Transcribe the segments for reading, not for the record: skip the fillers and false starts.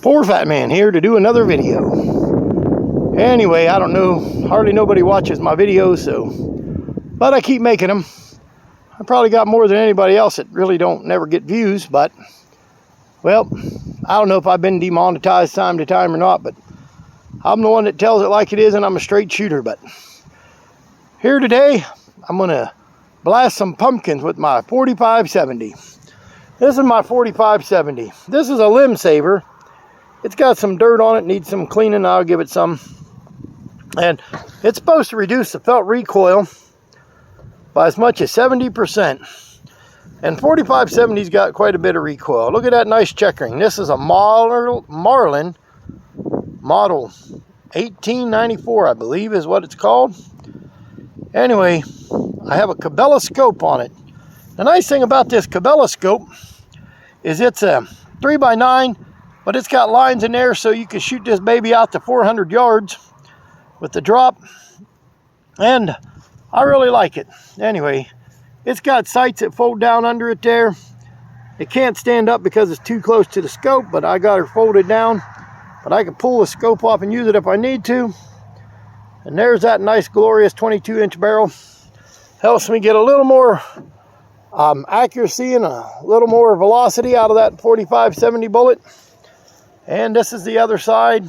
Poor Fat Man here to do another video. Anyway, I don't know, hardly nobody watches my videos, but I keep making them. I probably got more than anybody else that really don't never get views, but, well, I don't know if I've been demonetized time to time or not, but I'm the one that tells it like it is, and I'm a straight shooter. But here today, I'm going to blast some pumpkins with my 4570. This is my 4570. This is a limb saver. It's got some dirt on it, needs some cleaning. I'll give it some. And it's supposed to reduce the felt recoil by as much as 70%. And 4570's got quite a bit of recoil. Look at that nice checkering. This is a Marlin model 1894, I believe is what it's called. Anyway, I have a Cabela scope on it. The nice thing about this Cabela scope is it's a 3x9, but it's got lines in there so you can shoot this baby out to 400 yards with the drop. And I really like it. Anyway, it's got sights that fold down under it there. It can't stand up because it's too close to the scope, but I got her folded down. But I can pull the scope off and use it if I need to. And there's that nice, glorious 22-inch barrel. Helps me get a little more accuracy and a little more velocity out of that 4570 bullet. And this is the other side.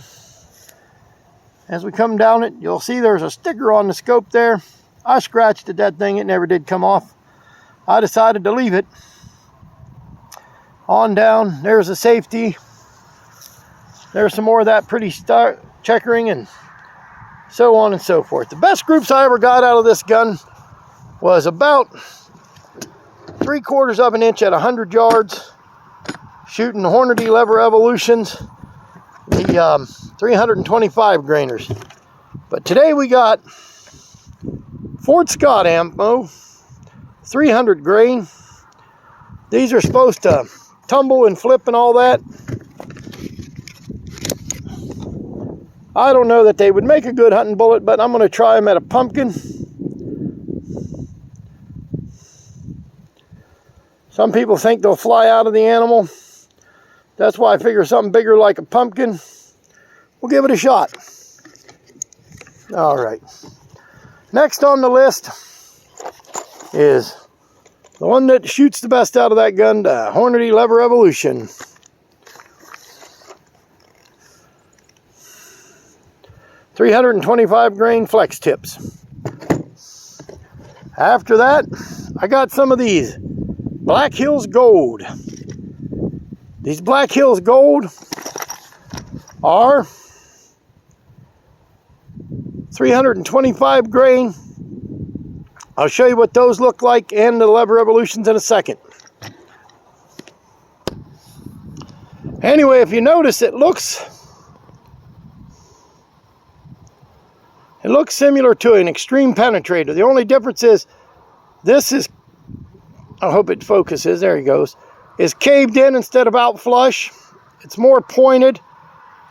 As we come down it, you'll see there's a sticker on the scope there. I scratched at that thing. It never did come off. I decided to leave it. On down, there's a safety. There's some more of that pretty checkering and so on and so forth. The best groups I ever got out of this gun was about 3/4 of an inch at 100 yards, shooting the Hornady Lever Evolutions, the 325 grainers. But today we got Fort Scott ammo, 300 grain. These are supposed to tumble and flip and all that. I don't know that they would make a good hunting bullet, but I'm going to try them at a pumpkin. Some people think they'll fly out of the animal. That's why I figure something bigger like a pumpkin. We'll give it a shot. All right. Next on the list is the one that shoots the best out of that gun, the Hornady Lever Evolution. .325 grain flex tips. After that, I got some of these Black Hills Gold. These Black Hills Gold are 325 grain. I'll show you what those look like and the Lever Evolutions in a second. Anyway, if you notice, it looks similar to an Extreme Penetrator. The only difference is this is, I hope it focuses, there he goes, is caved in instead of out flush. It's more pointed.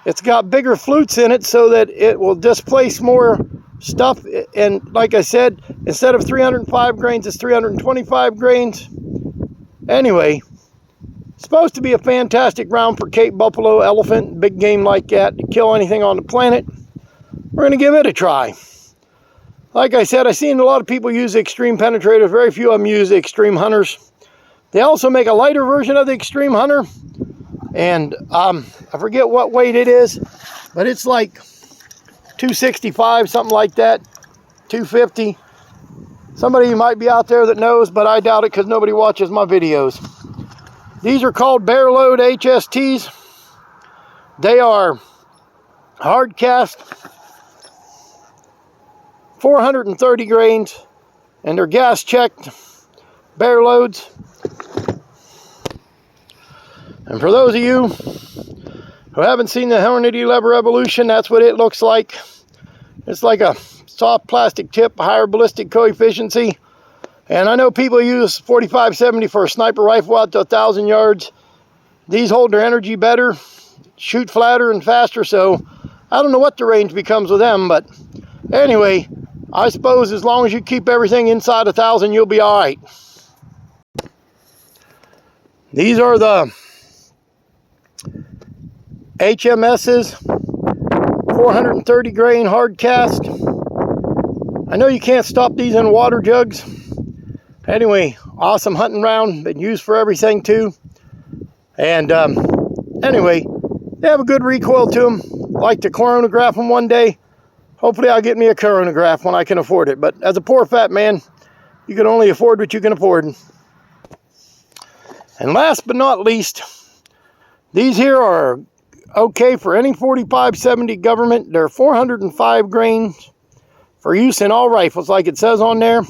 It's got bigger flutes in it so that it will displace more stuff. And like I said, instead of 305 grains, it's 325 grains. Anyway, it's supposed to be a fantastic round for Cape buffalo, elephant, big game like that to kill anything on the planet. We're going to give it a try. Like I said, I've seen a lot of people use the Extreme Penetrators. Very few of them use the Extreme Hunters. They also make a lighter version of the Extreme Hunter. And I forget what weight it is, but it's like 265, something like that, 250. Somebody might be out there that knows, but I doubt it because nobody watches my videos. These are called Bear Load HSTs. They are hard cast, 430 grains, and they're gas checked Bear Loads. And for those of you who haven't seen the Hornady Lever Evolution, that's what it looks like. It's like a soft plastic tip, higher ballistic coefficient. And I know people use 4570 for a sniper rifle out to 1,000 yards. These hold their energy better, shoot flatter and faster, so I don't know what the range becomes with them, but anyway, I suppose as long as you keep everything inside 1,000, you'll be all right. These are the HMS's 430 grain hard cast. I know you can't stop these in water jugs. Anyway, awesome hunting round. Been used for everything too. And anyway, they have a good recoil to them. Like to chronograph them one day. Hopefully I'll get me a chronograph when I can afford it. But as a poor fat man, you can only afford what you can afford. And last but not least, these here are okay for any 45-70 government. They're 405 grains for use in all rifles, like it says on there. In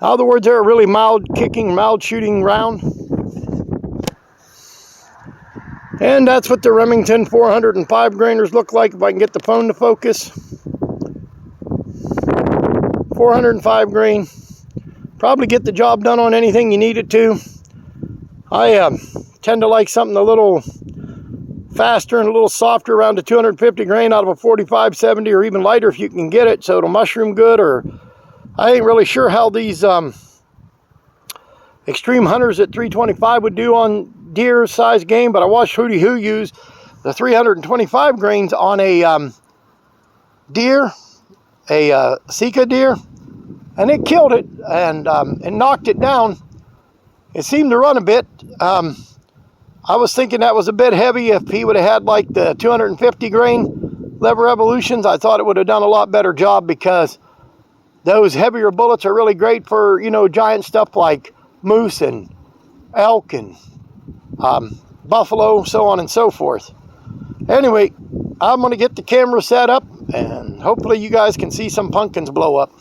other words, they're a really mild kicking, mild shooting round. And that's what the Remington 405 grainers look like, if I can get the phone to focus. 405 grain. Probably get the job done on anything you need it to. I tend to like something a little faster and a little softer, around the 250 grain out of a 45-70, or even lighter if you can get it, so it'll mushroom good. Or I ain't really sure how these extreme hunters at 325 would do on deer size game, but I watched Hootie Hoo use the 325 grains on a deer, a Sika deer, and it killed it, and it knocked it down. It seemed to run a bit. I was thinking that was a bit heavy. If he would have had like the 250 grain Lever Evolutions, I thought it would have done a lot better job, because those heavier bullets are really great for, you know, giant stuff like moose and elk and buffalo, so on and so forth. Anyway, I'm going to get the camera set up, and hopefully you guys can see some pumpkins blow up.